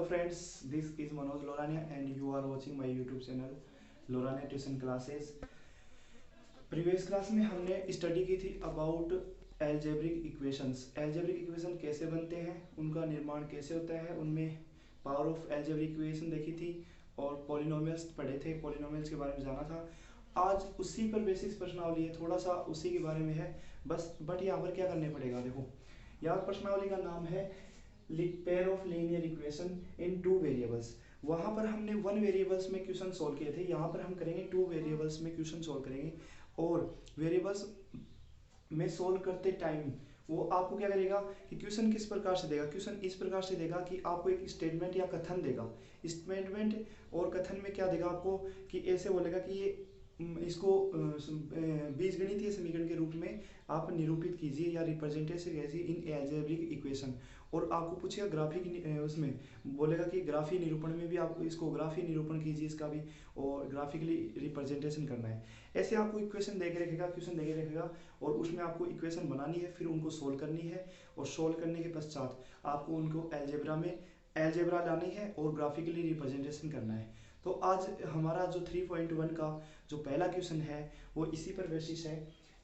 friends, this is Manoj Lorania and you are watching my YouTube channel Lorania Tuition Classes। Previous class में हमने study की थी about algebraic equations. Algebraic equation कैसे बनते हैं, उनका निर्माण कैसे होता है, उनमें पावर ऑफ एल्जेब्रिक इक्वेशन देखी थी और पॉलिनोमियल्स पढ़े थे, पॉलिनोमियल्स के बारे में जाना था। आज उसी पर बेसिक्स प्रश्नावली है, थोड़ा सा उसी के बारे में है बस। बट यहाँ पर क्या करने पड़ेगा, देखो यहाँ प्रश्नावली का नाम है pair of linear equation in two variables. वहाँ पर हमने वन वेरिएबल्स में क्वेश्चन सॉल्व किए थे, यहाँ पर हम करेंगे टू वेरिएबल्स में क्वेश्चन सॉल्व करेंगे। और वेरिएबल्स में सॉल्व करते टाइम वो आपको क्या करेगा कि क्वेश्चन किस प्रकार से देगा। क्वेश्चन इस प्रकार से देगा कि आपको एक स्टेटमेंट या कथन देगा। स्टेटमेंट और कथन में क्या देगा आपको कि ऐसे बोलेगा कि ये इसको बीजगणितीय समीकरण के रूप में आप निरूपित कीजिए या रिप्रेजेंटेशन कीजिए इन एल्जेब्रिक इक्वेशन। और आपको पूछेगा ग्राफिक, उसमें बोलेगा कि ग्राफी निरूपण में भी आपको इसको ग्राफी निरूपण कीजिए इसका भी, और ग्राफिकली रिप्रेजेंटेशन करना है। ऐसे आपको इक्वेशन दे के रखेगा, क्वेश्चन दे के रखेगा और उसमें आपको इक्वेशन बनानी है, फिर उनको सोल्व करनी है और सोल्व करने के पश्चात आपको उनको एल्जेब्रा लानी है और ग्राफिकली रिप्रेजेंटेशन करना है। तो आज हमारा जो 3.1 का जो पहला क्वेश्चन है वो इसी पर बेसिस है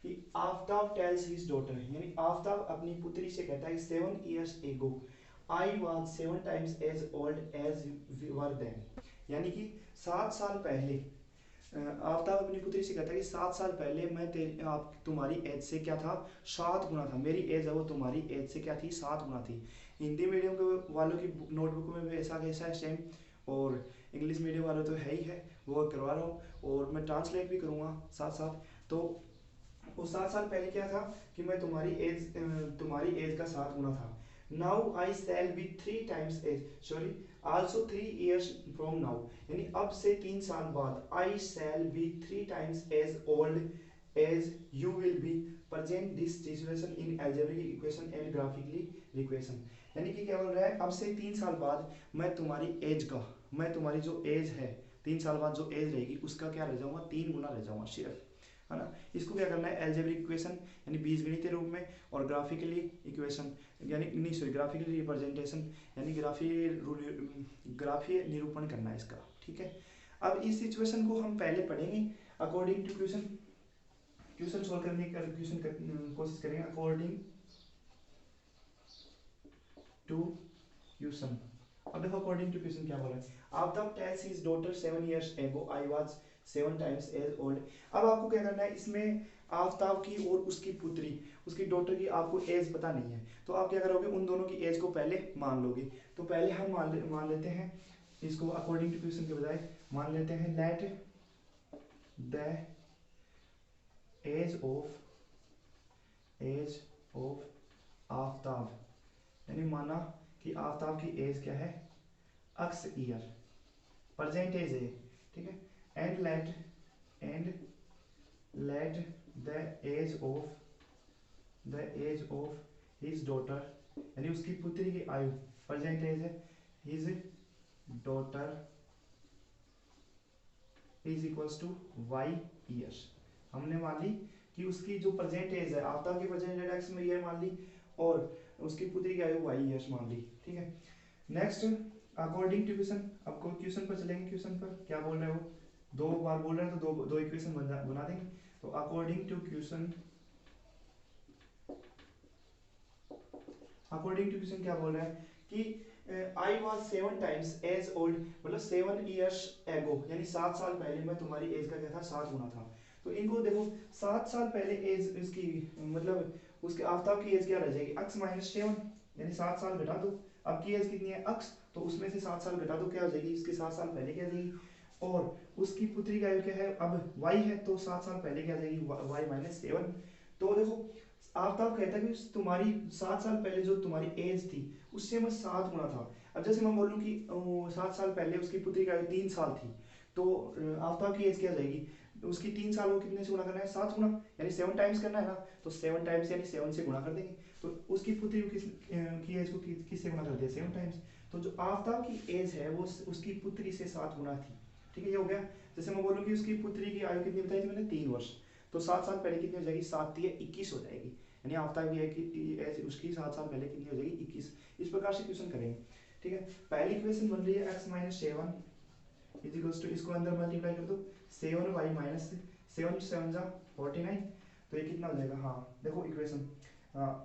कि आफ्ताब टेल्स हिज डॉटर, यानी आफ्ताब अपनी पुत्री से कहता है 7 years ago I was 7 times as old as we were then। यानी कि 7 साल पहले आफ्ताब अपनी पुत्री से कहता है कि 7 साल पहले मैं तुम्हारी एज से क्या था, 7 गुना था। मेरी एज है वो तुम्हारी एज से क्या थी, 7 गुना थी। हिंदी मीडियम के वालों की नोटबुक में भी ऐसा कैसा है सेम, और इंग्लिश मीडियम वालों तो है ही है, वो करवा रहा हूँ और मैं ट्रांसलेट भी करूँगा साथ साथ। तो वो 7 साल पहले क्या था कि मैं तुम्हारी एज का 7 गुना था। Now I shall be 3 times age, sorry also 3 years from now, यानी अब से 3 साल बाद I shall be 3 times age old age you will be present this situation in algebraic equation and graphically equation. यानी कि क्या बोल रहा है, अब से 3 साल बाद मैं तुम्हारी जो एज है 3 साल बाद जो एज रहेगी उसका क्या रह जाऊंगा, 3 गुना रह जाऊंगा सिर्फ, है ना। इसको क्या करना है, एल्जेब्रिक इक्वेशन यानी बीजगणितीय रूप में, और ग्राफिकली इक्वेशन यानी नहीं सॉरी ग्राफिकली रिप्रेजेंटेशन यानी ग्राफीय निरूपण करना है इसका, ठीक है। अब इस सिचुएशन को हम पहले पढ़ेंगे अकॉर्डिंग टू क्वेश्चन सोल्व करने की कोशिश करेंगे अकॉर्डिंग टू क्वेश्चन। अब देखो अकॉर्डिंग टू क्वेश्चन क्या बोला है, Aftab tales his daughter 7 years ago I was 7 times as old। अब आपको क्या करना है, इसमें आफ्ताब की और उसकी पुत्री उसकी डॉटर की आपको एज पता नहीं है, तो आप क्या करोगे, उन दोनों की एज को पहले मान लोगे। तो पहले हम मान लेते हैं इसको अकॉर्डिंग टू क्वेश्चन के बजाय मान लेते हैं let the age of Aftab, यानी माना कि आफ्ताब की एज क्या है, अक्स ईयर प्रेजेंट एज है, ठीक है। And let the age of his daughter, यानी उसकी पुत्री की आयु प्रेजेंट एज है, his daughter is equals to y years. हमने मान ली कि उसकी जो प्रेजेंट एज है, आफ्ताब की प्रेजेंट एज एक्स में ईयर मान ली और उसकी पुत्री की आयु वाई ईयर्स मान ली, ठीक है। नेक्स्ट अकॉर्डिंग टू क्वेश्चन, अब क्वेश्चन पर चलेंगे। क्वेश्चन पर क्या बोल रहे हो, 2 बार बोल रहे हैं तो दो इक्वेशन बना देंगे। तो अकॉर्डिंग टू क्वेश्चन क्या बोल रहा है कि I was 7 times age old, मतलब 7 years ago यानी 7 साल पहले मैं तुम्हारी एज का क्या था, 7 गुना था। तो इनको देखो 7 साल पहले एज इसकी मतलब उसके आफ्ताब की एज क्या रह जाएगी, x माइनस 7, यानी 7 साल घटा दो। अब की एज कितनी है x, तो उसमें से 7 साल घटा दो, क्या हो जाएगी, इसके 7 साल पहले क्या जाएगी। और उसकी पुत्री का आयु क्या है, अब y है तो 7 साल पहले क्या जाएगी, y माइनस 7। तो देखो आफ्ताब कहता है कि तुम्हारी 7 साल पहले जो तुम्हारी एज थी उससे मैं 7 गुना था। अब जैसे मैं बोलूँ कि 7 साल पहले उसकी पुत्री का आयु 3 साल थी, तो आफ्ताब की एज क्या जाएगी, उसकी 3 साल को कितने से गुना करना है, 7 गुना, यानी 7 टाइम्स करना है ना, तो 7 टाइम्स यानी 7 से गुना कर देंगे। तो उसकी पुत्री की एज को किससे गुना कर दिया, 7 टाइम्स। तो जो आफ्ताब की एज है वो उसकी पुत्री से 7 गुना थी, ठीक है, ये हो गया। जैसे मैं बोलूँ कि उसकी पुत्री की आयु कितनी बताई थी मैंने, 3 वर्ष, तो 7 साल पहले कितनी हो जाएगी, 7 × 21 हो जाएगी, यानी आफ्ताब की एज उसकी 7 साल पहले कितनी हो जाएगी, 21। इस प्रकार से क्वेश्चन करेंगे। ठीक है, पहली इक्वेशन बन रही है x minus 7 is equals to, इसको अंदर मल्टीप्लाई कर दो 7y माइनस 7 7 जा 49, तो ये कितना हो जाएगा, हाँ देखो इक्वेशन,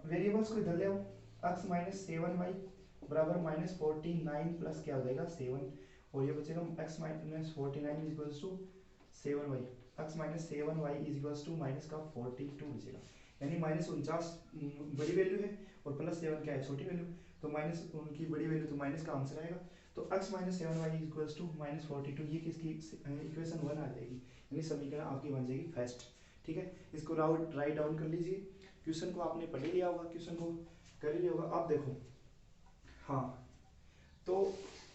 वेरिएबल्स को इधर ले आओ, x माइनस 7y बराबर माइनस 49 प्लस क्या हो जाएगा 7, और ये बचेगा x minus 49 is equals to 7y, x minus 7y is equals to minus का 42 बचेगा, यानी माइनस 49 बड़ी वैल्यू है और प्लस 7 क्या है छोटी वैल्यू, तो माइनस उनकी बड़ी वैल्यू तो माइनस का आंसर आएगा, तो x minus 7y is equals to minus 42, ये किसकी इक्वेशन 1 आ जाएगी, यानी समीकरण आपकी बन जाएगी फर्स्ट। ठीक है, इसको राइट डाउन कर लीजिए, क्वेश्चन को आपने पढ़ ही लिया होगा, क्वेश्चन को कर ही लिया होगा। अब देखो, हाँ तो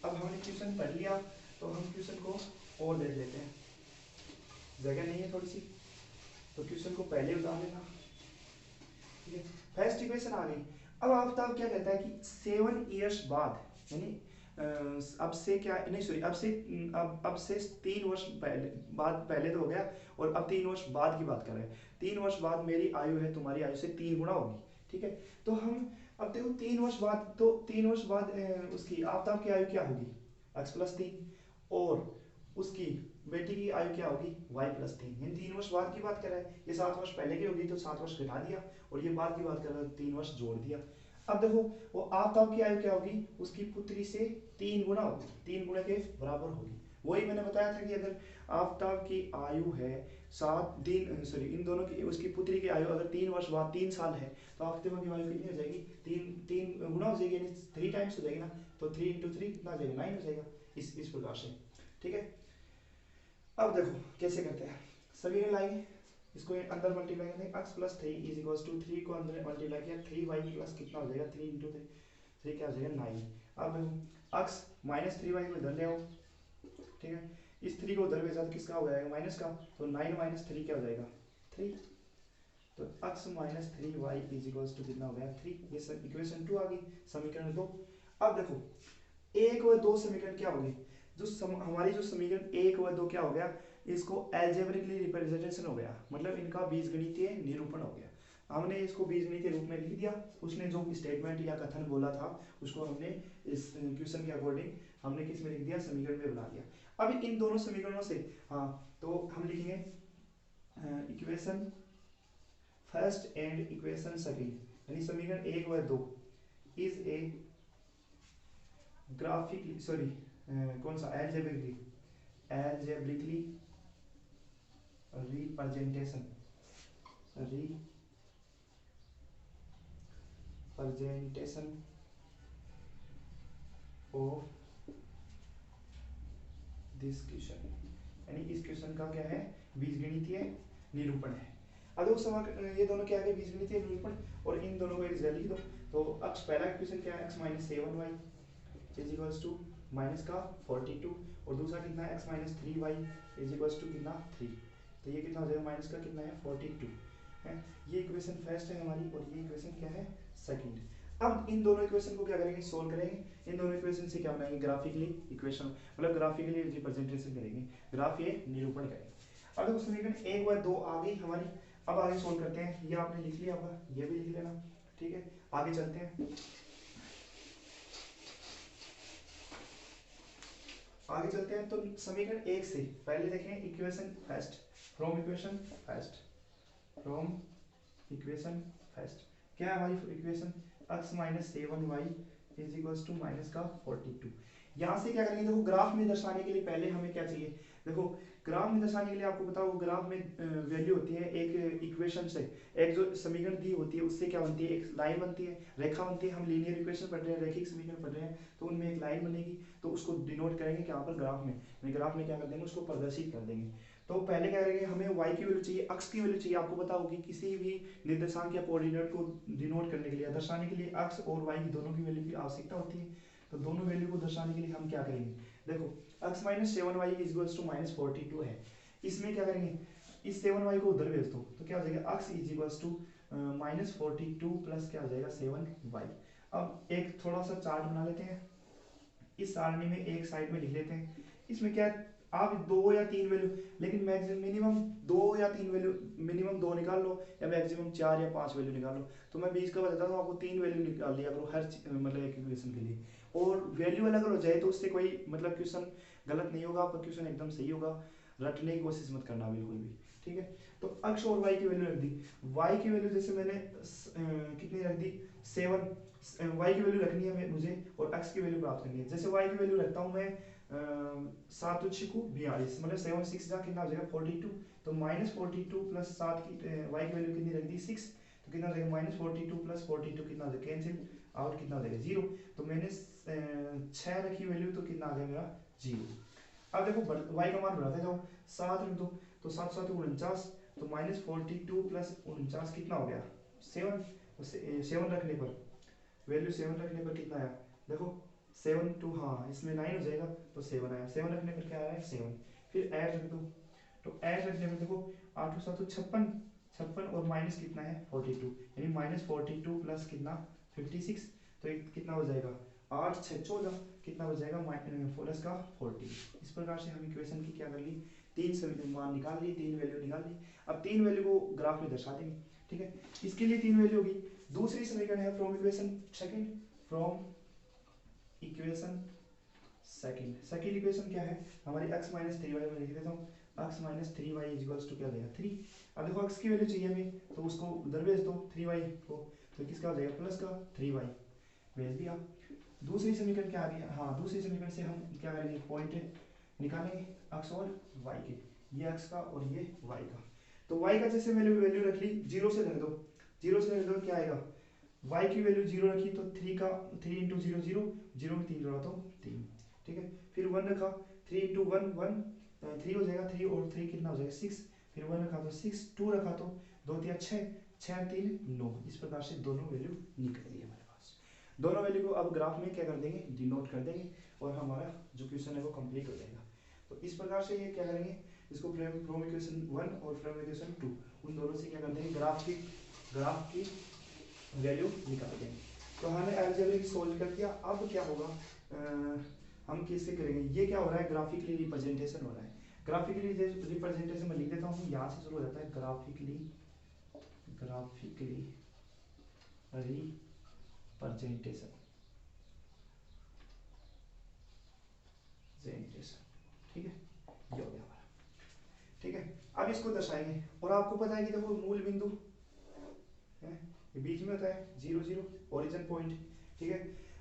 अब हमने क्वेश्चन पढ़ लिया, तो हम क्वेश्चन को और देख लेते हैं, जगह नहीं है थोड़ी सी, तो क्वेश्चन को पहले उतार लेना। ठीक है, फर्स्ट इक्वेशन आ गई। अब आफ्ताब क्या कहता है कि 7 इयर्स बाद, यानी अब से क्या नहीं सॉरी अब से 3 वर्ष पहले बाद, पहले तो हो गया और अब 3 वर्ष बाद की बात कर रहे हैं, 3 वर्ष बाद मेरी आयु है तुम्हारी आयु से 3 गुना होगी। ठीक है, तो हम अब देखो 3 वर्ष बाद, तो 3 वर्ष बाद उसकी आफ्ताब की आयु क्या होगी x+3, और उसकी बेटी की आयु क्या होगी y+3, यानी 3 वर्ष बाद की बात कर रहा है, ये 7 वर्ष पहले की होगी तो 7 वर्ष घटा दिया, और ये बाद की बात कर रहा है 3 वर्ष जोड़ दिया। अब देखो वो आफ्ताब की आयु क्या होगी, उसकी पुत्री से 3 गुना होगी, 3 गुना के बराबर होगी। वही मैंने बताया था कि अगर आफ्ताब की आयु है 7 दिन सॉरी इन दोनों की, उसकी पुत्री की आयु अगर 3 वर्ष बाद 3 साल है, तो आफ्ताब की आयु कितनी हो जाएगी, 3 गुना हो जाएगी, यानी 3 टाइम्स हो जाएगी ना, तो 3 × 3 कितना हो जाएगा 9 हो जाएगा, इस प्रकार से। ठीक है, अब देखो कैसे करते हैं, सभी लाएंगे इसको अंदर मल्टीप्लाई करेंगे, x+3 इज इक्वल्स टू 3 को अंदर मल्टीप्लाई किया 3y प्लस कितना हो जाएगा 3 × 3 क्या हो जाएगा 9। अब देखो x माइनस 3y को इधर ले आओ, ठीक है, इस 3 को उधर भेजा तो किसका हो जाएगा माइनस का, तो 9 माइनस 3 क्या हो जाएगा 3, तो x minus 3y is equals to कितना हो गया 3, ये इक्वेशन 2 आ गई, समीकरण 2। अब देखो 1 व 2 समीकरण क्या हो गए, हमारी जो समीकरण 1 व 2 क्या हो गया, इसको एल्जेब्रिकली रिप्रेजेंटेशन हो गया, मतलब इनका बीजगणितीय निरूपण हो गया, हमने इसको बीजगणितीय रूप में लिख दिया, उसने जो स्टेटमेंट या कथन बोला था उसको हमने इस क्वेश्चन के अकॉर्डिंग हमने किस में लिख दिया, समीकरण में बना दिया। अब इन दोनों समीकरणों से हाँ तो हम लिखेंगे equation first and equation second, यानी समीकरण 1 व 2 इज ए ग्राफिकली सॉरी कौन सा algebraically representation of this question, यानी इस क्वेश्चन का क्या है बीजगणितीय निरूपण है। अब ये दोनों क्या है बीजगणितीय निरूपण, और इन दोनों को एक जगह लिख दो, तो x पहला क्वेश्चन क्या है x minus 7y is equals to minus का 42, और दूसरा कितना है x minus 3y is equals to कितना 3, तो ये कितना हो जाएगा माइनस का कितना है 42 है, ये इक्वेशन फर्स्ट है हमारी, और ये इक्वेशन क्या है सेकंड। अब इन दोनों इक्वेशन को क्या करेंगे सोल्व करेंगे, इन दोनों इक्वेशन से क्या बनाएंगे ग्राफिकली इक्वेशन, मतलब ग्राफिकली रिप्रेजेंटेशन करेंगे, ग्राफ ये निरूपण करेंगे। अब देखो समीकरण 1 व 2 आ गई हमारी, अब आगे सोल्व करते हैं, ये आपने लिख लिया होगा, ये भी लिख लेना, ठीक है आगे चलते हैं। आगे चलते हैं, तो समीकरण 1 से पहले देखें equation first, from equation first क्या है हमारी equation x minus 7y is equals to minus का 42। यहाँ से क्या करेंगे, देखो ग्राफ में दर्शाने के लिए पहले हमें क्या चाहिए, देखो ग्राफ में दर्शाने के लिए आपको बताओ ग्राफ में वैल्यू होती है एक इक्वेशन से, एक जो समीकरण दी होती है उससे क्या बनती है, एक लाइन बनती है, रेखा बनती है, हम लीनियर इक्वेशन पढ़ रहे हैं, रैखिक समीकरण पढ़ रहे हैं, तो उनमें एक लाइन बनेगी, तो उसको डिनोट करेंगे क्या पर ग्राफ में, ग्राफ में क्या कर देंगे उसको प्रदर्शित कर देंगे। तो पहले क्या करेंगे, हमें y की वैल्यू चाहिए, x की वैल्यू चाहिए, आपको पता होगी किसी भी निर्देशांक या कोऑर्डिनेट को डिनोट करने के लिए दर्शाने के लिए x और y की दोनों की वैल्यू की आवश्यकता होती है, तो दोनों वैल्यू को दर्शाने के लिए हम क्या करेंगे, देखो x minus 7y is equals to minus 42 है, इसमें क्या करेंगे इस 7y को उधर भेज दो, तो क्या हो जाएगा x is equals to minus 42 plus क्या हो जाएगा 7y। अब एक थोड़ा सा चार्ट बना लेते हैं, इस सारणी में एक साइड में लिख लेते हैं, इसमें क्या आप 2 या 3 वैल्यू, लेकिन मैक्सिमम मिनिमम 2 या 3 वैल्यू, मिनिमम 2 निकाल लो या मैक्सिमम 4 या 5 वैल्यू निकाल लो, तो मैं 20 का बताता हूँ आपको 3 वैल्यू निकाल लिया करो हर मतलब एक इक्वेशन के लिए, और वैल्यू अलग अलग हो जाए तो उससे कोई मतलब क्वेश्चन गलत नहीं होगा, आपका क्वेश्चन एकदम सही होगा, रटने की कोशिश मत करना बिल्कुल भी, ठीक है। तो अक्ष और वाई की वैल्यू रख दी, वाई की वैल्यू जैसे मैंने कितनी रख दी 7, वाई की वैल्यू रखनी है मुझे और एक्स की वैल्यू प्राप्त करनी है। जैसे वाई की वैल्यू रखता हूँ मैं 7 को 42, मतलब 7 6 जा कितना हो जाएगा 42, तो -42 प्लस 7 की वाई की वैल्यू कितनी रख दी 6, तो कितना हो जाएगा -42 प्लस 42 कितना हो जाएगा कैंसिल आउट, कितना हो जाएगा 0, तो मैंने 6 रखी वैल्यू तो कितना आ गया मेरा 0। अब देखो y का मान बढ़ाते जाओ, 7 रख दो तो 7 7 49, तो -42 प्लस 49 कितना हो गया 7, तो 7 रखने पर वैल्यू 7 रखने पर कितना आया देखो 7 2, हाँ इसमें 9 हो जाएगा तो 7 आया, 7 रखने पर क्या आया 7, फिर 8 रख दो, तो 8 रखने पर देखो 8 7 56, 56 और माइनस कितना है 42, यानी -42 प्लस कितना 56, तो कितना हो जाएगा 8 6 14, कितना हो जाएगा प्लस का 40। इस प्रकार से हम इक्वेशन की क्या कर ली, तीन मान निकाल ली, तीन वैल्यू निकाल ली। अब तीन वैल्यू को ग्राफ में दर्शा देंगे, ठीक है। इसके लिए तीन वैल्यू होगी। दूसरी समीकरण है from equation second, from equation second, second equation क्या है हमारी x 3y में लिख देता हूँ, x 3y इक्वल्स टू क्या हो जाएगा 3। अब देखो x की वैल्यू चाहिए हमें तो उसको उधर भेज दो 3y को, तो किसका हो जाएगा प्लस का 3y भेज दिया। दूसरी समीकरण क्या आ गई, हाँ दूसरी समीकरण से हम क्या करेंगे पॉइंट निकालेंगे x और y के, ये x का और ये y का। तो y का जैसे मैंने वैल्यू रख ली 0 से रख दो, 0 से रख दो क्या आएगा, y की वैल्यू 0 रखी तो 3 का 3 इंटू 0 0, 0 में 3 जोड़ा तो 3, ठीक है। फिर 1 रखा 3 इंटू 1 1, 3 हो जाएगा, 3 और 3 कितना हो जाएगा 6, फिर 1 रखा तो 6, 2 रखा तो 2 3 6, 6 3 9। इस प्रकार से दोनों वैल्यू निकल गई हमारे पास। दोनों वैल्यू को अब ग्राफ में क्या कर देंगे डिनोट कर देंगे और हमारा जो क्वेश्चन है वो कंप्लीट हो जाएगा। तो इस प्रकार से ये क्या करेंगे, इसको फ्रॉम इक्वेशन 1 और फ्रॉम इक्वेशन 2 उन दोनों से क्या कर देंगे ग्राफ की वैल्यू निकाल देंगे। तो हमने अलजेब्रिक सॉल्व कर दिया। अब क्या होगा हम किससे करेंगे, ये क्या हो रहा है ग्राफिकली रिप्रेजेंटेशन हो रहा है। ग्राफिकली रिप्रेजेंटेशन में लिख देता हूँ, यहाँ से शुरू हो जाता है ग्राफिकली रिप्रेजेंटेशन, ठीक है ये हो गया हमारा, ठीक है। अब इसको दर्शाएंगे और आपको पता है कि देखो मूल बिंदु है ये बीच में होता है 0 0 ओरिजिन पॉइंट, ठीक है।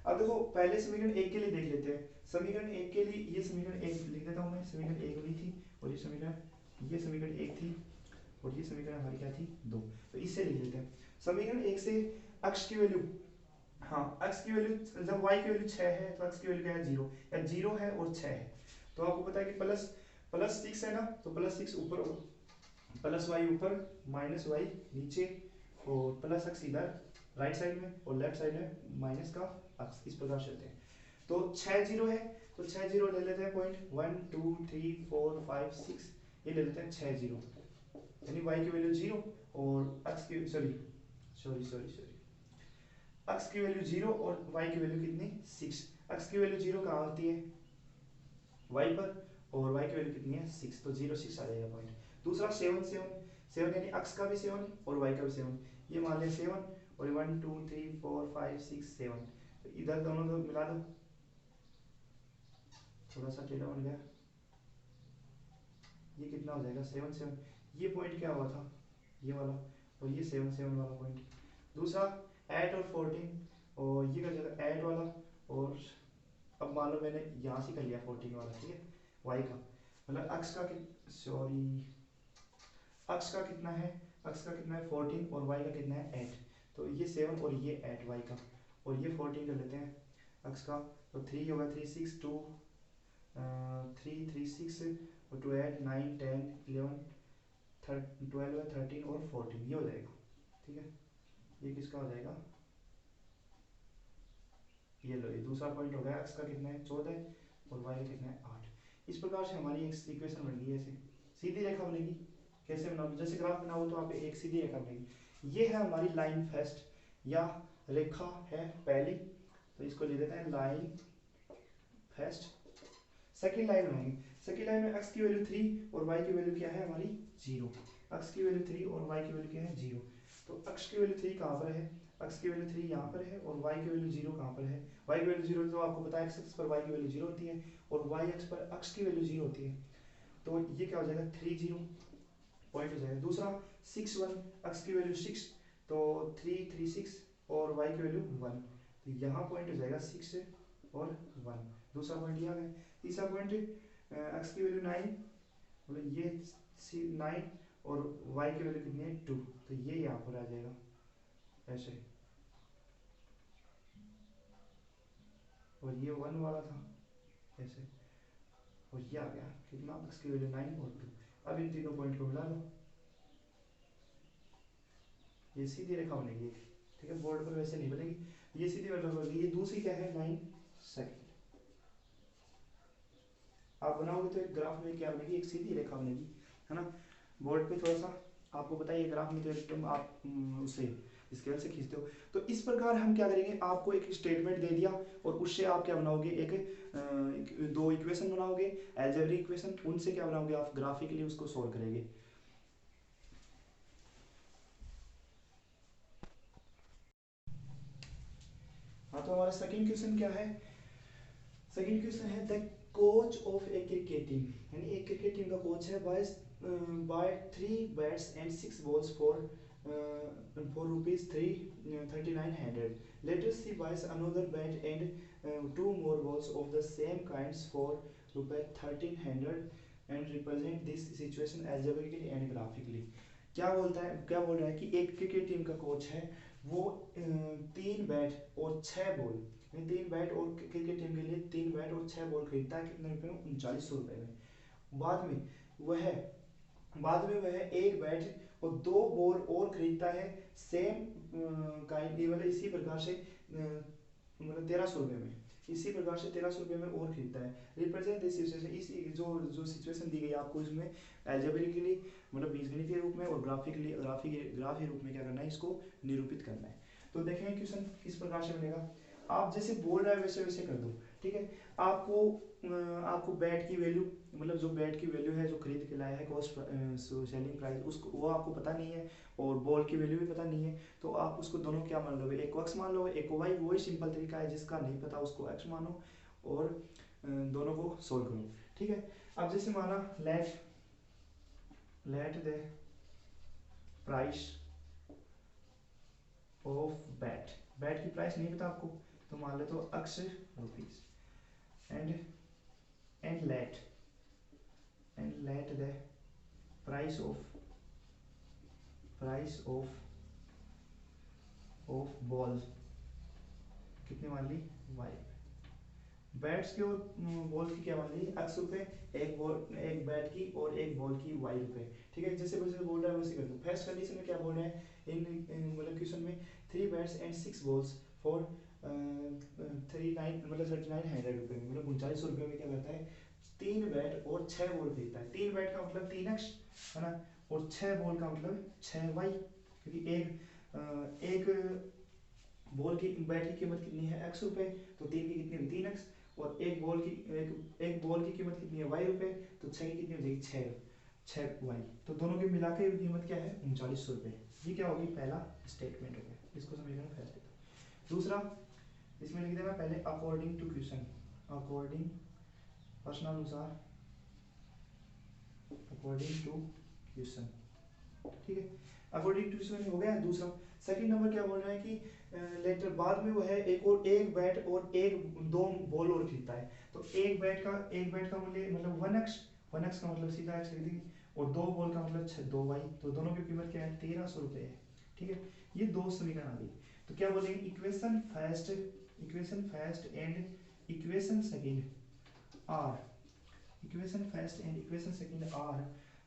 अब देखो पहले समीकरण 1 के लिए देख लेते हैं। समीकरण 1 के लिए ये समीकरण 1 लिख देता हूं मैं, समीकरण 1 हुई थी और ये समीकरण 1 थी और ये समीकरण हमारी क्या थी 2, तो इससे लिख लेते हैं। समीकरण 1 से अक्ष की वैल्यू, हाँ अक्ष की वैल्यू जब y की वैल्यू 6 है तो अक्ष की वैल्यू क्या है 0, या 0 है और 6 है, तो आपको पता है कि प्लस 6 है ना, तो प्लस 6 ऊपर होगा, प्लस y ऊपर माइनस y नीचे और प्लस x इधर राइट साइड में और लेफ्ट साइड में माइनस का x, इस प्रकार से होते हैं। तो 6 0 है तो 6 0 ले लेते हैं पॉइंट 1 2 3 4 5 6, ये ले लेते हैं 6 0, यानी y की वैल्यू 0 और x की सॉरी x की वैल्यू 0 और y की वैल्यू कितनी 6, x की वैल्यू 0 कहाँ होती है y पर और y की वैल्यू कितनी है 6, तो 0 6 आ जाएगा पॉइंट। दूसरा 7 7 यानी x का भी 7 और y का भी 7, ये मान लिया 7 और 1 2 3 4 5 6 7, तो इधर दोनों को मिला दो, थोड़ा सा टेढ़ा बन गया, ये कितना हो जाएगा 7 7, ये पॉइंट क्या हुआ था ये वाला और ये 7 7 वाला पॉइंट। दूसरा 8 और 14 और ये कर जाएगा 8 वाला, और अब मान लो मैंने यहाँ से कर लिया 14 वाला, ठीक है y का, मतलब अक्ष का कितना है 14 और y का कितना है 8, तो ये 7 और ये 8 y का, और ये 14 कर लेते हैं अक्ष का, तो 3 होगा 3 6 2 3 3 6 और 2 8 9 10 11 12 13 और 14, ये हो जाएगा, ठीक है। ये किसका हो जाएगा, ये लो ये दूसरा पॉइंट हो गया, x का कितना है 14 और y का कितना है 8। इस प्रकार से हमारी एक इक्वेशन बन गई, ऐसे सीधी रेखा बनेगी। कैसे बनाओ, जैसे ग्राफ बनाओ तो आप एक सीधी रेखा बनेगी। ये है हमारी लाइन फर्स्ट या रेखा है पहली, तो इसको ले देते हैं लाइन फर्स्ट। सेकंड लाइन बनाएंगे, सेकंड लाइन में x की वैल्यू 3 और y की वैल्यू क्या है हमारी 0, x की वैल्यू 3 और y की वैल्यू क्या है 0, तो x की वैल्यू 3 कहाँ पर है, x की वैल्यू 3 यहाँ पर है और y की वैल्यू 0 कहाँ पर है, y की वैल्यू 0 तो आपको पता है x एक्स पर y की वैल्यू 0 होती है और y एक्स पर x की वैल्यू 0 होती है, तो ये क्या हो जाएगा 3 0 पॉइंट हो जाएगा। दूसरा 6 1, x की वैल्यू 6 तो 3 3 6 और y की वैल्यू 1, तो यहाँ पॉइंट हो जाएगा 6 और 1, दूसरा पॉइंट यहाँ है। तीसरा पॉइंट x की वैल्यू 9 मतलब ये 9 और y की वैल्यू कितनी है 2, तो ये यहाँ पर आ जाएगा ऐसे, और ये 1 वाला था ऐसे, और ये आ गया कितना x की वैल्यू 9 और 2। अब इन तीनों पॉइंट को मिला लो, ये सीधी रेखा बनेगी, ठीक है, बोर्ड पर वैसे नहीं बनेगी, ये सीधी रेखा बनेगी। ये दूसरी क्या है 9 सेकंड, आप बनाओगे तो एक ग्राफ में क्या बनेगी, एक सीधी रेखा बनेगी, है ना। बोर्ड पे थोड़ा सा आपको पता है ये ग्राफ में तो एकदम आप उसे स्केल से खींचते हो, तो इस प्रकार हम क्या करेंगे, आपको एक स्टेटमेंट दे दिया और उससे आप क्या बनाओगे, दो इक्वेशन बनाओगे अलजेब्रिक इक्वेशन, उनसे क्या बनाओगे आप ग्राफिकली उसको सोल्व करेंगे। हाँ, तो हमारा सेकंड क्वेश्चन क्या है, सेकंड क्वेश्चन है the coach of a cricket team, यानी एक क्रिकेट टीम का कोच है, buy 3 bats and 6 balls for rupees 3900, later C buys another bat and 2 more balls of the same kinds for रुपए 1300 and represent this situation algebraically and graphically। क्या बोलता है, क्या बोल रहा है कि एक क्रिकेट टीम का कोच है, वो 3 बैट और 6 बॉल, 3 बैट और क्रिकेट टीम के लिए 3 बैट और 6 बॉल खरीदता है, कितने रुपए में, 3900 रुपए में। बाद में वह बाद में वह एक बैट और 2 बॉल और खरीदता है सेम काइंड, मतलब इसी प्रकार से मतलब 1300 रुपए में, इसी प्रकार से 1300 रुपए में और खरीदता है। रिप्रेजेंट दिस सिचुएशन, इस जो सिचुएशन दी गई आपको इसमें एल्जेब्रिकली मतलब बीजगणितीय रूप में और ग्राफिकली ग्राफी रूप में क्या करना है, इसको निरूपित करना है। तो देखें क्वेश्चन किस प्रकार से बनेगा, आप जैसे बोल रहा है वैसे वैसे कर दो, ठीक है। आपको बैट की वैल्यू मतलब जो बैट की वैल्यू है जो खरीद के लाया है कॉस्ट सेलिंग प्राइस उसको वो आपको पता नहीं है और बॉल की वैल्यू भी पता नहीं है, तो आप उसको दोनों क्या मान लोगे, एक को एक्स मान लोगे एक को वाई, वही सिंपल तरीका है, जिसका नहीं पता उसको एक्स मानो और दोनों को सोल्व करो, ठीक है। अब जैसे माना let the price of bat की प्राइस नहीं पता आपको, तो मान ले तो x rupees and let the price of balls कितने मान ली y, बैट्स की और बॉल की क्या मान ली x रुपए, एक बैट की और एक बॉल की y रुपए, ठीक है। जैसे वैसे बोल रहा है वैसे कर दो। फर्स्ट कंडीशन में क्या बोल रहे हैं, इन मतलब क्वेश्चन में 3 बैट्स एंड 6 बॉल्स फॉर 39 मतलब 3900 रुपए में, मतलब 3900 रुपए में क्या करता है, 3 बैट और 6 बॉल खरीदता है। 3 बैट का मतलब 3x है ना, और 6 बॉल का मतलब 6y, क्योंकि एक बॉल की बैट की कीमत कितनी है x रुपए, तो 3 की कितनी हुई 3x, और एक बॉल की कीमत कितनी है y रुपए, तो 6 की कितनी हो जाएगी 6y, तो दोनों की मिला के कीमत क्या है 3900 रुपए। ये क्या होगी, पहला स्टेटमेंट हो गया, इसको समीकरण फर्स्ट देता। दूसरा इसमें लिख देना पहले अकॉर्डिंग टू क्वेश्चन, अकॉर्डिंग प्रश्नानुसार, अकॉर्डिंग टू क्वेश्चन, ठीक है। अकॉर्डिंग टू क्वेश्चन हो गया। दूसरा सेकंड नंबर क्या बोल रहा है कि लेटर बाद में वो है एक बैट और दो बॉल और खरीदता है, तो एक बैट का मूल्य मतलब 1x का मतलब सीधा x लिख देंगे, और 2 बॉल का मतलब 2y, तो दोनों की कीमत क्या है 1300 रुपए है, ठीक है। ये दो समीकरण आ गई, तो क्या बोलेंगे equation first and equation second are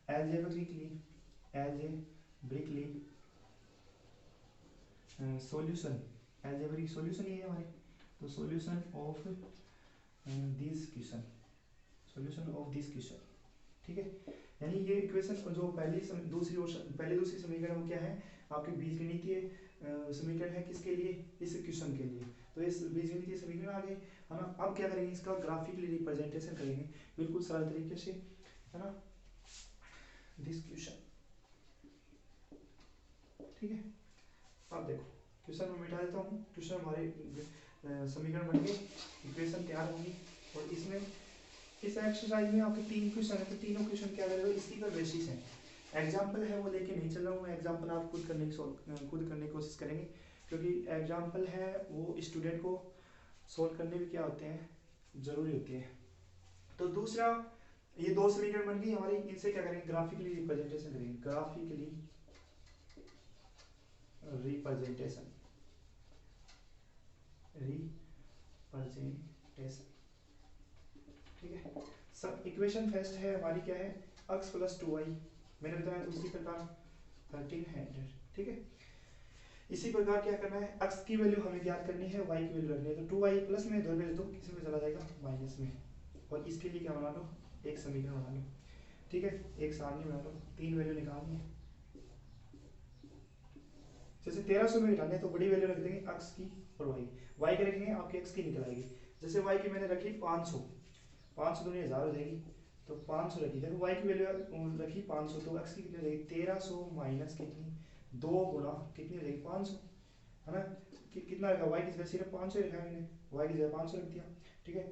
algebraically solution, algebraic solution ये है हमारे, तो सॉल्यूशन ऑफ दिस क्वेश्चन, ठीक है। यानी ये इक्वेशन जो पहली दूसरी समीकरण में क्या है, आपके बीजगणितीय समीकरण है किसके लिए, इस क्वेश्चन के लिए, तो इस बीजगणितीय समीकरण आ गए, है ना। अब क्या करेंगे, इसका ग्राफिकली रिप्रेजेंटेशन करेंगे बिल्कुल सरल तरीके से, है ना, दिस क्वेश्चन, ठीक है। अब देखो क्वेश्चन में मिटा देता हूँ। क्वेश्चन हमारे समीकरण बन गए, इक्वेशन तैयार होंगी। और इसमें इस एक्सरसाइज में आपके 3 क्वेश्चन है, तो तीनों क्वेश्चन क्या करेगा, इसी का बेसिस है। एग्जाम्पल है वो लेके नहीं चल रहा हूँ, एग्जाम्पल आप खुद करने की कोशिश करेंगे, क्योंकि एग्जाम्पल है वो स्टूडेंट को सोल्व करने में क्या होते हैं, जरूरी होती है। तो दूसरा, ये 2 समीकरण बन गई हमारी, इनसे क्या करेंगे, ग्राफिकली रिप्रेजेंटेशन करेंगे। ग्राफिकली रिप्रेजेंटेशन, ठीक है। सब इक्वेशन फर्स्ट है हमारी, क्या है, x प्लस 2y, मैंने बताया उसी प्रकार 1300, ठीक है। इसी प्रकार क्या करना है, x की वैल्यू हमें ज्ञात करनी है, y की वैल्यू रखनी है। तो 2y प्लस में 2 भेज दो, किस में चला जाएगा, माइनस में। और इसके लिए क्या बना लो, एक समीकरण बना लो, ठीक है, एक सारणी बना लो, 3 वैल्यू निकालनी है। जैसे 1300 में निकालने तो बड़ी वैल्यू रख देंगे x की और y की रखेंगे, आपके x की निकल आएगी। जैसे y की मैंने रखी 500, 500 दूनी 1000 हो जाएगी, तो 500 रखी। देखो y की वैल्यू रखी 500, तो x की कितनी हो जाएगी, 1300 माइनस कितनी, 2 गुना कितनी हो जाएगी, 500, है ना। कितना रखा, y की जगह सिर्फ 500 रखा है मैंने, y की जगह 500 रख दिया, ठीक है।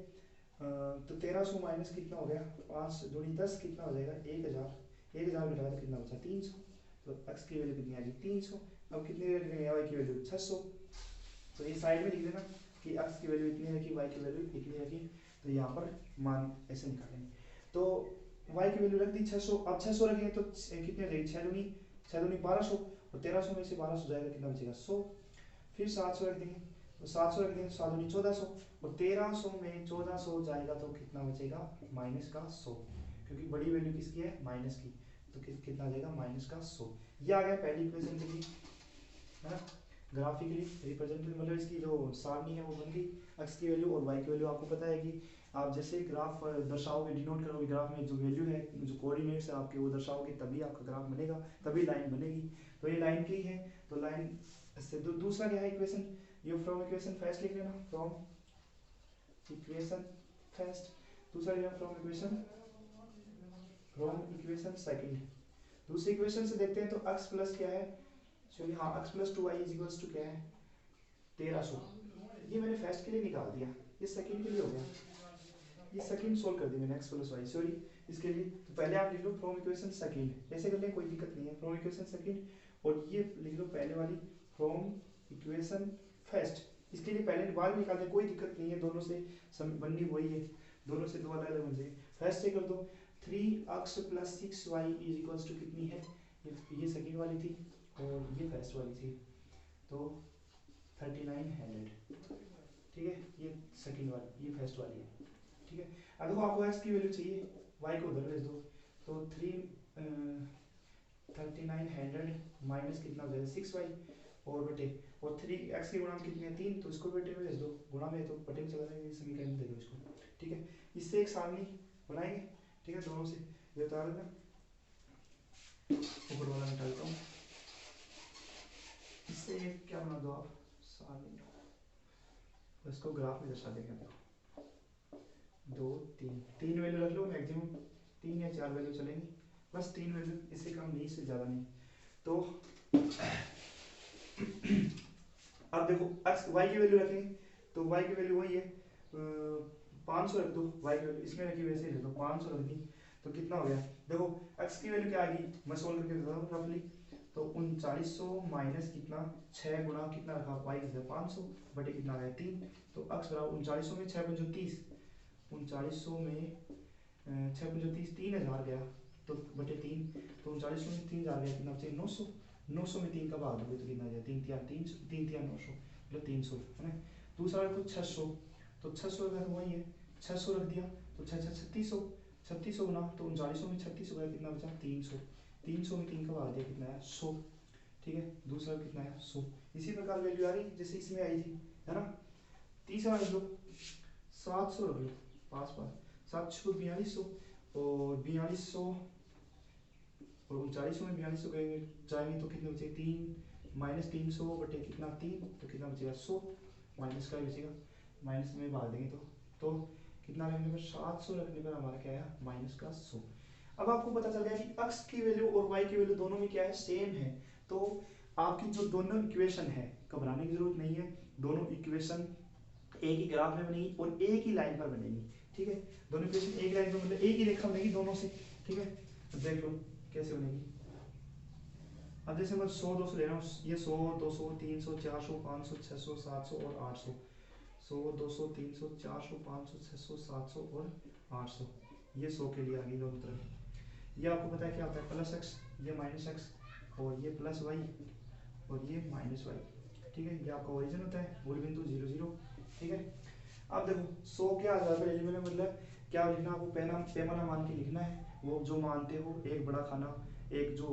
तो 1300 माइनस कितना हो गया, 5 दूनी 10, कितना हो जाएगा, 1000, 1000 घटाया तो कितना बचा, 300। तो x की वैल्यू कितनी आ गई, 300। अब कितनी रख देंगे, y की वैल्यू 600। तो ये साइड में लिख देना कि x की वैल्यू इतनी रखी, y की वैल्यू इतनी रखी, तो यहाँ पर मान ऐसे निकालेंगे। तो y की वैल्यू रख दी 600, अब 600 रखेंगे तो कितनी हो जाएगी, 6 दूनी 1200, और 1300 में से 1200 जाएगा, कितना बचेगा, 100। फिर 700 रख देंगे, तो 700 रख देंगे, 7 दूनी 1400, और 1300 में 1400 जाएगा तो कितना बचेगा, माइनस का 100, क्योंकि बड़ी वैल्यू किसकी है, माइनस की, तो कितना जाएगा, माइनस का 100। ये आ गया पहली इक्वेशन के लिए, है ना। ग्राफिकली रिप्रेजेंटेशन मतलब इसकी जो सारणी है वो बन गई, x की वैल्यू और y की वैल्यू आपको पता है कि आप जैसे ग्राफ दर्शाओगे, डिनोट करोगे, ग्राफ में जो वैल्यू है, जो कोऑर्डिनेट्स है आपके, वो दर्शाओगे, तभी आपका ग्राफ बनेगा, तभी लाइन बनेगी। तो ये लाइन की है, तो लाइन से दूसरा क्या है, इक्वेशन, ये फ्रॉम इक्वेशन फर्स्ट लिख लेना, फ्रॉम इक्वेशन फर्स्ट। दूसरा लिखना फ्रॉम इक्वेशन सेकंड। दूसरी इक्वेशन से देखते हैं, तो x प्लस क्या है, चलिए हाँ, x plus 2y is equals to क्या है, 1300। ये मैंने फर्स्ट के लिए निकाल दिया, ये सेकंड के लिए हो गया, ये सेकंड सोल्व कर दी मैंने, x प्लस y, सॉरी इसके लिए। तो पहले आप लिख लो फ्रॉम इक्वेशन सेकंड, ऐसे कर लें, कोई दिक्कत नहीं है, फ्रॉम इक्वेशन सेकंड। और ये लिख लो पहले वाली फ्रॉम इक्वेशन फर्स्ट, इसके लिए पहले बाद में निकाल दें, कोई दिक्कत नहीं है, दोनों से बननी वही है, दोनों से दो अलग अलग बन जाएगी। फर्स्ट से कर दो, 3x plus 6y is equals to कितनी है, ये सेकंड वाली थी और ये फर्स्ट वाली थी, तो 3900, ठीक है। ये सेकंड वाली, ये फर्स्ट वाली है, ठीक है। अब देखो आपको x की वैल्यू चाहिए, y को उधर भेज दो, तो 3900 माइनस कितना हो जाएगा, 6y, और बटे, और 3x की गुणा कितनी है, 3, तो इसको बटे में भेज दो, गुणा में तो बटे में चला जाएगा, ये समीकरण दे दो इसको, ठीक है। इससे एक सारणी बनाएंगे, ठीक है, दोनों से ये उतार देना, ऊपर वाला निकालता हूँ, इससे क्या बना दो आप, सारणी, इसको ग्राफ में दर्शा देंगे। 2 3 वैल्यू रख लो, मैक्सिमम 3 या 4 वैल्यू चलेंगी, बस 3 वैल्यू, इससे कम नहीं, इससे ज़्यादा नहीं। तो अब देखो x y की वैल्यू रखेंगे, तो y की वैल्यू वही है, 500 रख दो, y की वैल्यू इसमें रखी वैसे ही रख दो, 500 रख दी, तो कितना हो गया, देखो x की वैल्यू क्या आ गई, मैं सोल्व करके देता हूँ रफली। तो 3900 माइनस कितना, 6 गुणा कितना रखा, y की जगह 500, बटे कितना आ गया 3, तो x बराबर 3900 में 6 पंजो 30, 3900 में 6 पंजो 30, 3000 गया, तो बटे 3, तो 3900 में 3000 गया, कितना बचे 900, 900 में 3 का भाग दोगे तो कितना आ जाएगा, 3 3 900, मतलब 300, है ना। दूसरा रखो 600, तो 600 का वही है, 600 रख दिया, तो 6 6 3600, 3600 गुना, तो 3900 में 3600 गया, कितना बचा 300, 300 में 3 का भाग दिया, कितना आया 100, ठीक है। दूसरा कितना आया 100, इसी प्रकार वैल्यू आ रही जैसे इसमें आई थी, है ना। तीसरा रख लो 700 रख लो, पास 700 4200, और 4200 और 3900 में 4200 करेंगे जाएंगे तो कितने बचे 3 माइनस 300 बटे कितना 3, तो कितना बचेगा 100, माइनस का ही बचेगा, माइनस में भाग देंगे तो कितना रखने पर 700 रखने पर हमारा क्या है, माइनस का 100। अब आपको पता चल गया कि x की वैल्यू और y की वैल्यू दोनों में क्या है, सेम है। तो आपकी जो दोनों इक्वेशन है, घबराने की जरूरत नहीं है, दोनों इक्वेशन एक ही ग्राफ में बनेगी और एक ही लाइन पर बनेगी, ठीक है। दोनों इक्वेशन एक लाइन पर मतलब एक ही रेखा बनेगी दोनों से, ठीक है। अब देख लो कैसे बनेगी। अब जैसे मैं 100 200 ले रहा हूँ, ये 100 200 300 400 500 600 700 और 800, 100 200 300 400 500 600 700 और 800, ये 100 के लिए आ गई दोनों तरफ। ये आपको पता है क्या होता है, प्लस एक्स, ये माइनस एक्स, और ये प्लस वाई और ये माइनस वाई, ठीक है। ये आपका ओरिजिन होता है, मूल बिंदु 0 0, ठीक है। अब देखो 100 के आधार पर एलिमेंट मतलब क्या लिखना, आपको पैमाना मान के लिखना है, वो जो मानते हो, एक बड़ा खाना, एक जो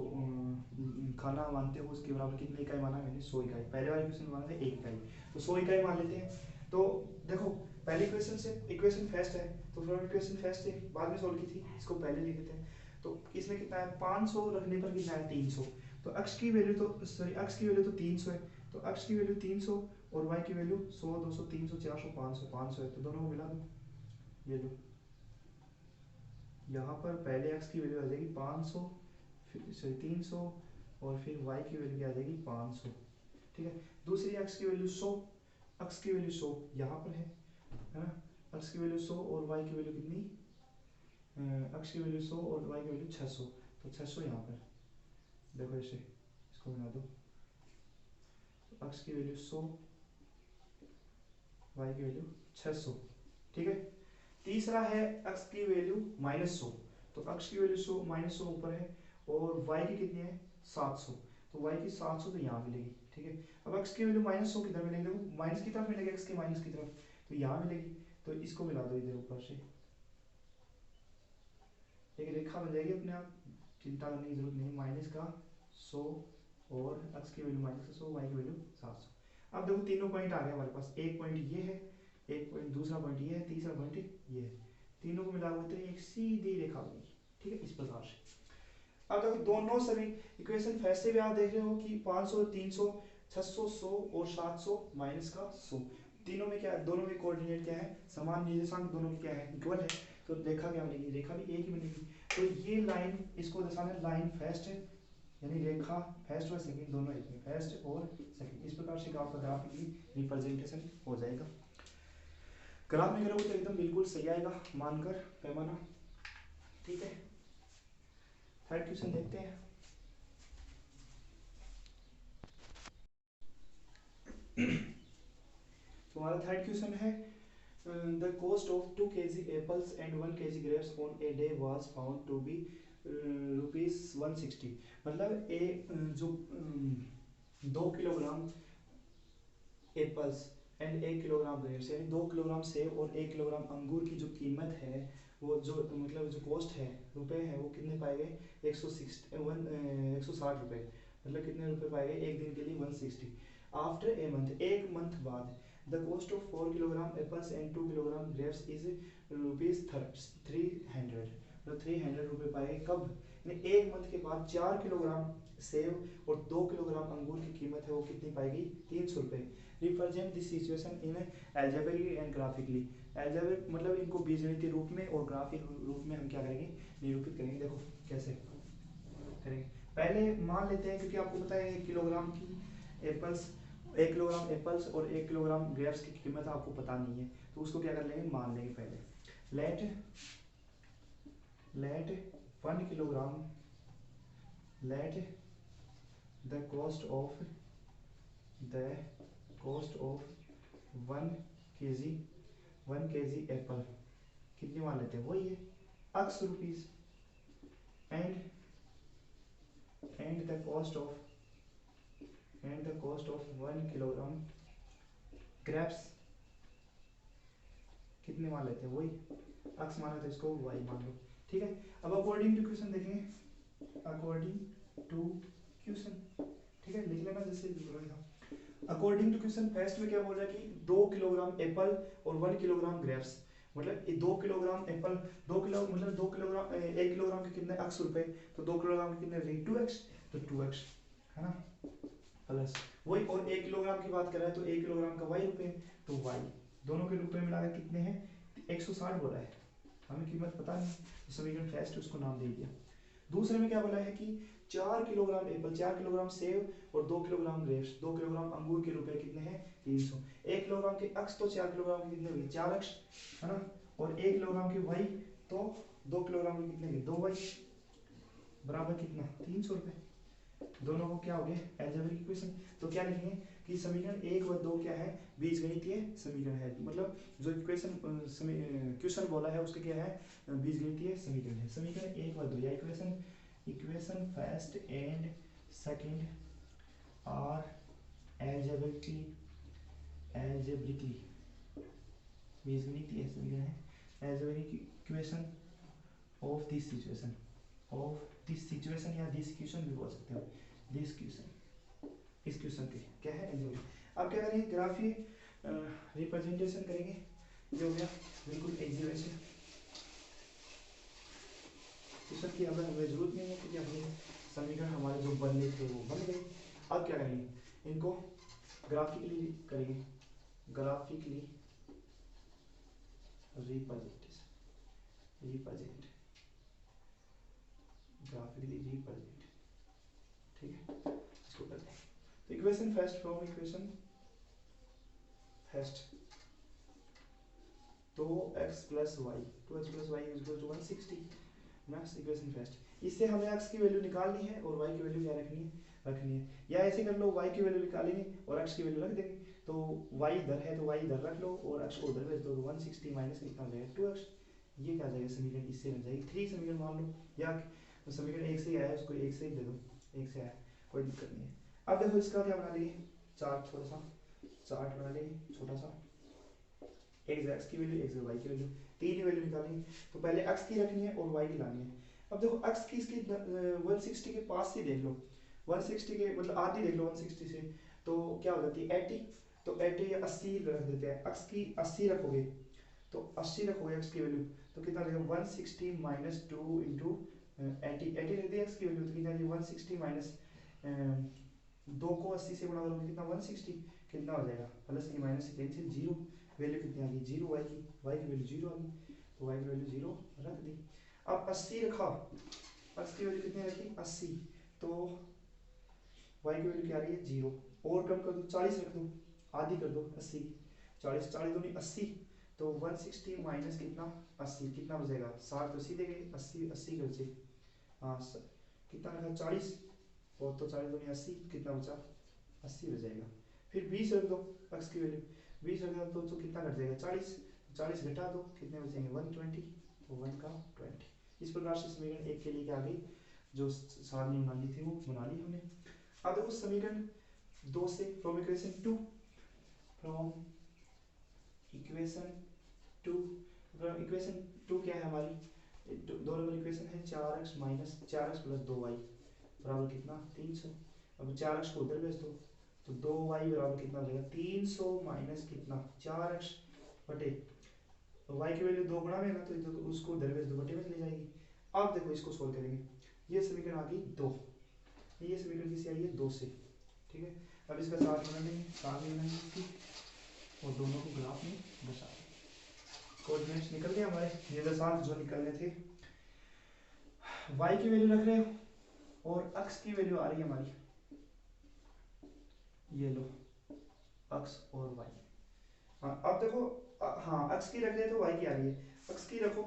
खाना मानते हो उसके बराबर कितने इकाई माना मैंने, 100 इकाई। पहले वाले क्वेश्चन में माना था 1 इकाई, तो 100 इकाई मान लेते हैं। तो देखो पहले क्वेश्चन से इक्वेशन फर्स्ट है, तो फिर इक्वेशन फर्स्ट है बाद में सोल्व की थी, इसको पहले लिख देते हैं। तो इसमें कितना है, 500 रखने पर कितना है, 300। तो x की वैल्यू तो सॉरी x की वैल्यू तो 300 है, तो x की वैल्यू 300 और y की वैल्यू 100 200 300 400 500 500 है, तो दोनों को मिला दो। ये लो, यहाँ पर पहले x की वैल्यू आ जाएगी 500, फिर सॉरी 300, और फिर y की वैल्यू आ जाएगी 500, ठीक है। दूसरी x की वैल्यू 100, x की वैल्यू 100 यहाँ पर है ना, x की वैल्यू 100 और y की वैल्यू कितनी, x की वैल्यू 100 और y की वैल्यू 600, तो 600 यहाँ पर देखो, इसे इसको बना दो, x की वैल्यू 100 y की वैल्यू 600, ठीक है। तीसरा है x की वैल्यू -100, तो x की वैल्यू 100 -100 ऊपर है, और y की कितनी है 700, तो y की 700 तो यहाँ मिलेगी, ठीक है। अब x की वैल्यू -100 किधर मिलेगी, देखो माइनस की तरफ मिलेगी, x के माइनस की तरफ, तो यहाँ मिलेगी, तो इसको मिला दो इधर ऊपर से, एक रेखा बन जाएगी अपने आप, चिंता करने की जरूरत नहीं। माइनस का 100 और x की वैल्यू माइनस का 100, y की वैल्यू 700। अब देखो तीनों पॉइंट आ गए हमारे पास, एक पॉइंट ये है, एक पॉइंट दूसरा पॉइंट ये है, तीसरा पॉइंट ये है, तीनों को मिला हुआ तो एक सीधी रेखा बनेगी, ठीक है, इस प्रकार से। अब देखो दोनों सभी इक्वेशन फैसे भी आप देख रहे हो कि 500 300 600 100 और 700 माइनस का 100, तीनों में क्या है, दोनों में कोऑर्डिनेट क्या है, समान निर्देशांक दोनों की क्या है, इक्वल है, तो रेखा क्या बनेगी, रेखा भी एक ही बनेगी। तो ये लाइन, इसको दर्शाना लाइन फर्स्ट है, यानी रेखा फर्स्ट और सेकंड दोनों एक में, फर्स्ट और सेकंड, इस प्रकार से आपका ग्राफ की रिप्रेजेंटेशन हो जाएगा। ग्राफ में करोगे तो एकदम बिल्कुल सही आएगा, मानकर पैमाना, ठीक है। थर्ड क्वेश्चन देखते हैं। तो हमारा थर्ड क्वेश्चन है, the cost of 2 kg apples and 1 kg grapes on a day was found to be ₹160। मतलब जो 2 kilogram apples and 1 kilogram grapes, यानी 2 किलोग्राम सेब और 1 किलोग्राम अंगूर की जो कीमत है, वो जो मतलब जो कॉस्ट है, रुपए है, वो कितने पाए गए, 160 रुपए, मतलब कितने रुपए पाए गए एक दिन के लिए, 160। आफ्टर ए मंथ, एक मंथ बाद, the cost of 4 kilogram apples and 2 kilogram grapes is ₹300, मतलब 300 रुपए पाए गए कब, यानी एक मंथ के बाद 4 किलोग्राम सेब और 2 किलोग्राम अंगूर की कीमत है वो कितनी पाई गई, 300 रुपए। Represent this situation in algebraic and graphically, algebraic मतलब इनको बीजगणितीय रूप में और ग्राफिक रूप में हम क्या करेंगे, निरूपित करेंगे। देखो कैसे करेंगे, पहले मान लेते हैं, क्योंकि आपको पता है 1 किलोग्राम की एप्पल्स, 1 किलोग्राम एप्पल्स और 1 किलोग्राम ग्रेप्स की कीमत आपको पता नहीं है, तो उसको क्या कर लेंगे, मान लेंगे पहले। Let 1 kilogram, let the cost of 1 kg apple कितनी मान लेते हैं, वही है x rupees, and the cost of 1 kilogram grapes कितने मान लेते हैं, वही x माना तो इसको y मान लो, ठीक है। अब अकॉर्डिंग टू क्वेश्चन देखेंगे, अकॉर्डिंग टू क्वेश्चन, ठीक है, लिख लेना जैसे अकॉर्डिंग टू क्वेश्चन फर्स्ट में क्या बोल रहा है कि 2 किलोग्राम एप्पल और 1 किलोग्राम ग्रेप्स, मतलब 2 किलोग्राम एप्पल, 2 किलो मतलब 2 किलोग्राम 1 किलोग्राम के कितने x रुपए, तो 2 किलोग्राम के कितने 2x, तो 2x है ना, प्लस वही, और 1 किलोग्राम की बात कर रहा है तो 1 किलोग्राम का y रुपए, तो y, दोनों के रुपए मिलाकर कितने हैं, 160 बोला है, हमें कीमत पता नहीं, तो समीकरण फर्स्ट उसको नाम दे दिया। दूसरे में क्या बोला है कि 4 किलोग्राम एप्पल, 4 किलोग्राम सेब और 2 किलोग्राम ग्रेप्स, 2 किलोग्राम अंगूर के रुपए कितने हैं 300। 1 किलोग्राम के अक्स तो 4 किलोग्राम के कितने हुए 4 अक्स है ना, और 1 किलोग्राम के वाई तो 2 किलोग्राम के कितने हुए 2 वाई बराबर कितना 300 रुपए। दोनों को क्या हो गया अलजेब्रिक इक्वेशन। तो क्या लिखेंगे कि समीकरण 1 व 2 क्या है बीजगणितीय समीकरण है, मतलब जो इक्वेशन क्वेश्चन बोला है उसका क्या है बीजगणितीय समीकरण है। समीकरण 1 व 2 या equation first and second are algebraically बीजगणितीय समीकरण है algebraic equation of this situation या this question भी बोल सकते हो, this question इस क्वेश्चन के क्या है algebraic। अब क्या करेंगे ग्राफी रिप्रेजेंटेशन करेंगे, ये हो गया बिल्कुल इजी वैसे क्वेश्चन की हमें जरूरत नहीं है क्योंकि अपने समीकरण हमारे जो बनने थे वो बन गए। अब क्या करेंगे इनको ग्राफिकली करेंगे, ग्राफिकली रिप्रेजेंट ग्राफिकली रिप्रेजेंट, ठीक है इसको करते हैं। तो equation first from equation first 2x plus y 160 मैक्स इक्वेशन फर्स्ट। इससे हमें x की वैल्यू निकालनी है और y की वैल्यू क्या रखनी है, या ऐसे कर लो y की वैल्यू निकालेंगे और x की वैल्यू रख देंगे। तो y इधर है तो y इधर रख लो और x को उधर भेज दो, 160 माइनस कितना हो जाएगा 2x। ये क्या आ जाएगा समीकरण, इससे बन जाएगी 3 समीकरण मान लो, या समीकरण 1 से ही आया है उसको 1 से ही दे दो, 1 से आया कोई दिक्कत नहीं है। अब देखो इसका क्या बना लेंगे चार्ट, थोड़ा सा चार्ट बना लेंगे छोटा सा, एक x की वैल्यू एक y की वैल्यू, तीन ही वैल्यू निकालेंगे। तो पहले x की रखनी है और y की लानी है। अब देखो x की इसकी 160 के पास से देख लो, 160 के मतलब आधी देख लो 160 से, तो क्या हो जाती है 80, तो 80 या 80 रख देते हैं। x की 80 रखोगे तो 80 रखोगे x की वैल्यू तो कितना रहेगा 160 माइनस 2 इंटू 80 रख दिया x की वैल्यू तो कितना 160 माइनस 2 को 80 से गुणा करोगे कितना 160, कितना हो जाएगा प्लस की माइनस से कैंसिल, जीरो वैल्यू कितनी आ गई जीरो, y की वैल्यू जीरो आ गई, तो y की वैल्यू जीरो रख दी। अब 80 रखा, x की वैल्यू कितनी रखी 80, तो y की वैल्यू क्या आ रही है जीरो, और कम कर दो 40 रख दो, आधी कर दो 80, 40 40 दूनी 80, तो 160 माइनस कितना 80 कितना बचेगा 60 तो सीधे गए 80 80 कर से हाँ कितना रखा 40 और तो 40 दूनी 80 कितना बचा 80 बचेगा। फिर 20 रख दो x की वैल्यू 20 रख दो तो कितना घट जाएगा 40, 40 घटा दो कितने बचेंगे 120, तो 1 का 20। इस प्रकार से समीकरण 1 के लिए क्या आ गई जो सारणी बनानी थी वो बना ली हमने। अब देखो समीकरण 2 से फ्रॉम इक्वेशन 2 क्या है हमारी 2 नंबर इक्वेशन है 4x minus 4x plus 2y बराबर कितना 300। अब 4x को उधर भेज दो तो 2y बराबर कितना हो जाएगा 300 माइनस कितना 4x बटे y की वैल्यू 2 गुना में है ना तो उसको उधर भेज दो बटे में चली जाएगी। अब देखो इसको सोल्व करेंगे, ये समीकरण आ गई 2, ये समीकरण किससे आई है 2 से, ठीक है। अब इसका साथ बनाएंगे इसकी और दोनों को ग्राफ में दर्शा देंगे। कोऑर्डिनेट्स निकल गए हमारे निर्देशांक जो निकलने थे, y की वैल्यू रख रहे हो और x की वैल्यू आ रही है हमारी ये लो x और y। हाँ अब देखो हाँ x की रख रहे तो y की आ रही है, x की रखो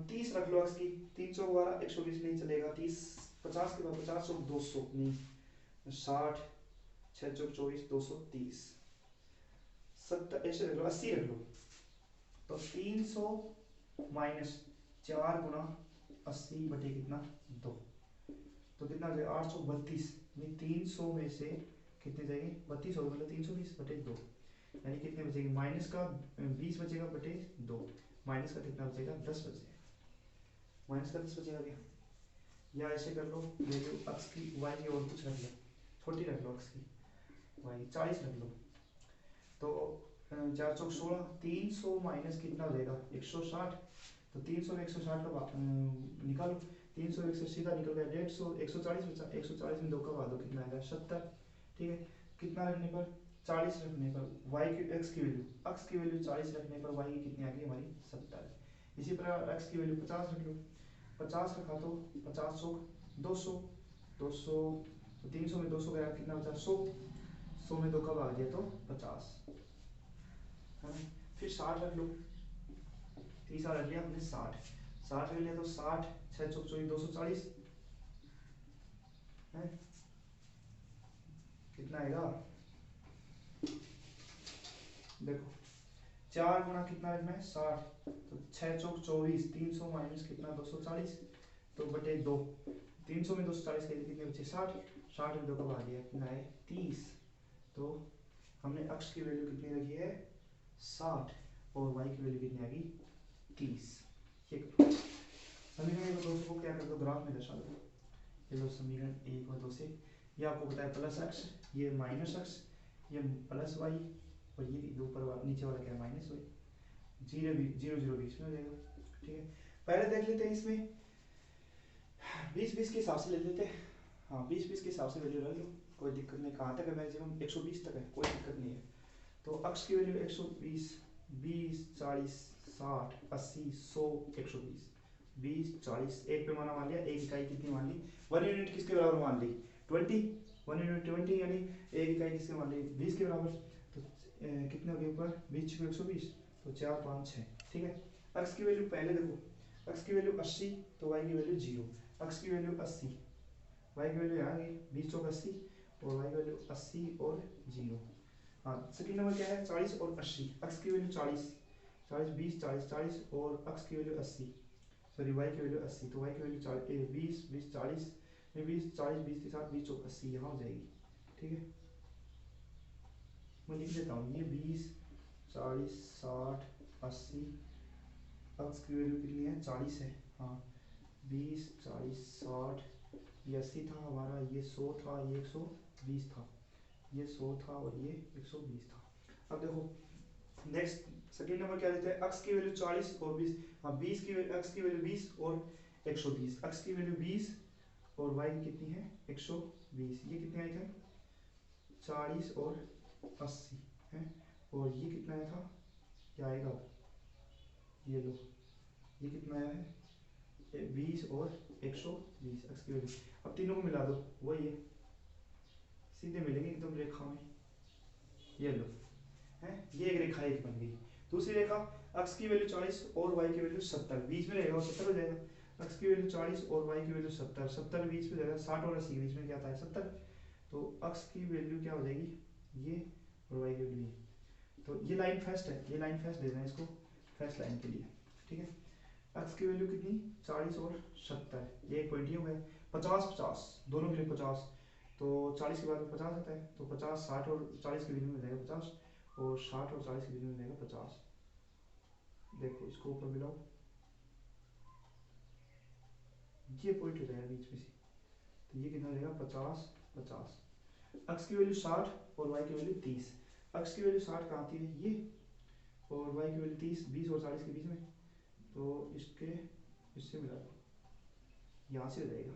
30 रख लो x की, 300 द्वारा 120 नहीं चलेगा, 30 50 के बाद 50 और 200 नहीं 60 6 चौक 24 230 70 ऐसे रख लो 80 रख लो, तो 300 माइनस 4 गुना 80 बटे कितना 2, तो कितना हो जाएगा 832 में 300 में से कितने जाएंगे 32 होगा मतलब 320 बटे 2 यानी कितने बचेंगे माइनस का 20 बचेगा बटे 2, माइनस का कितना बचेगा 10 बचेगा, माइनस का 10 बचेगा क्या, या ऐसे कर लो वैल्यू x की y की और कुछ रख लो छोटी रख लो x की y 40 रख लो, तो 4 चौक 16 300 माइनस कितना हो जाएगा 160, तो 300 में 160 का निकालो 300 100 सीधा निकल गया 150 140 बचा 140 में 2 का भाग दो कितना आएगा 70, ठीक है। कितना रखने पर 40 रखने पर y की x की वैल्यू 40 रखने पर y की कितनी आ गई हमारी 70। इसी प्रकार x की वैल्यू 50 रख लो 50 रखा तो 50 चौक 200, 200 तो 300 में 200 गया कितना बचा 100, 100 में 2 का भाग दिया तो 50 है ना। फिर 60 रख लो, तीसरा रख लिया हमने 60, 60 रख लिया तो 60 6 चौक 24 240 है, कितना आएगा देखो 4 गुना कितना रखना है 60, तो 6 चौक 24 300 माइनस कितना 240 तो बटे 2, 300 में 240 के लिए कितने बचे 60, 60 में 2 का भाग दिया कितना है 30, तो हमने अक्ष की वैल्यू कितनी रखी है 60 और वाई की वैल्यू कितनी आ गई 30। ये करो समीकरण 1 और 2 को क्या कर दो ग्राफ में दर्शा दो। ये लो समीकरण 1 और 2 से ये आपको पता है प्लस अक्ष, ये माइनस अक्ष, ये प्लस वाई और ये ऊपर नीचे वाला क्या है माइनस वाई, 0 0 बीच में हो जाएगा। ठीक है, पहले देख लेते हैं इसमें 20 20 के हिसाब से ले लेते हैं। हाँ 20 20 के हिसाब से वैल्यू रख लो, कोई दिक्कत नहीं। कहाँ तक है मैक्सिमम 120 तक है, कोई दिक्कत नहीं है। तो अक्ष की वैल्यू 120 20 40 60 80 100 120 20 40 एक पैमाना मान लिया, एक इकाई कितनी मान ली 1 यूनिट किसके बराबर मान ली 20, 1 यूनिट 20 यानी एक इकाई किसके मान ली 20 के बराबर। तो कितने हो गए ऊपर 20 को 120 तो 4 5 6। ठीक है, अक्ष की वैल्यू पहले देखो, अक्ष की वैल्यू 80 तो वाई की वैल्यू 0, अक्ष की वैल्यू 80 वाई की वैल्यू यहाँ गई 20 चौक 80 और वाई की वैल्यू 80 और 0। हाँ सेकंड नंबर क्या है 40 और 80, अक्ष की वैल्यू 40 40 20 40 40 और अक्ष की वैल्यू 80 सॉरी वाई की वैल्यू 80, तो वाई की वैल्यू 20 20 40 में 20 40 20 के साथ 20 चौक 80 यहाँ हो जाएगी। ठीक है, मैं लिख देता हूँ ये 20 40 60 80 अक्ष की वैल्यू कितनी है 40 है। हाँ 20 40 60 ये 80 था हमारा, ये 100 था, ये 120 था, ये 100 था और ये 120 था। अब देखो नेक्स्ट सेकंड नंबर क्या देते हैं अक्ष की वैल्यू 40 और 20, हाँ 20 की अक्ष की वैल्यू 20 और 120, अक्ष की वैल्यू 20 और वाई की कितनी है 120, ये कितने आए थे 40 और 80 है, और ये कितना आया था क्या आएगा ये लो ये कितना आया है 20 और 120 अक्ष की वैल्यू। अब तीनों को मिला दो वही है, सीधे मिलेंगे एकदम रेखा में, ये लो है ये एक रेखा एक बन गई। दूसरी रेखा अक्ष की वैल्यू 40 और वाई की वैल्यू 70 बीच में रहेगा और 70 हो जाएगा, अक्ष की वैल्यू 40 और वाई की वैल्यू 70 70 बीच में जाएगा, 60 और 80 के बीच में क्या आता है 70, तो अक्ष की वैल्यू क्या हो जाएगी ये और वाई की वैल्यू ये। तो ये लाइन फर्स्ट है, ये लाइन फर्स्ट देना है इसको फर्स्ट लाइन के लिए। ठीक है, अक्ष की वैल्यू कितनी 40 और 70, ये एक पॉइंट ये हो गया 50 50 दोनों के लिए 50, तो 40 के बाद में 50 आता है, तो 50 60 और 40 के बीच में हो जाएगा 50 और 60 और 40 के बीच में हो जाएगा 50। देखो इसको ऊपर मिलाओ ये पॉइंट हो जाएगा बीच में से, तो ये कितना हो जाएगा 50 50। अक्ष की वैल्यू 60 और वाई की वैल्यू 30, अक्ष की वैल्यू 60 कहाँ आती है ये और वाई की वैल्यू 30 20 और 40 के बीच में, तो इसके इससे मिला दो यहाँ से हो जाएगा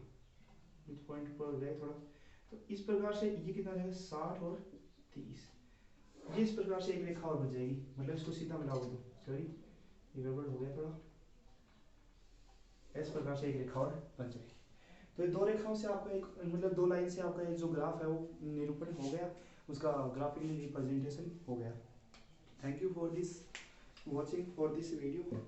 इस पॉइंट पर हो जाएगा थोड़ा, तो इस प्रकार से ये कितना हो जाएगा 60 और 30, ये इस प्रकार से एक रेखा और बन जाएगी, मतलब इसको सीधा मिलाओगे तो सॉरी ये गड़बड़ हो गया थोड़ा, इस प्रकार से एक रेखा और बन जाएगी। तो ये दो रेखाओं से आपका एक मतलब दो लाइन से आपका जो ग्राफ है वो निरूपण हो गया, उसका ग्राफिकली रिप्रेजेंटेशन हो गया। Thank you for this watching for this video.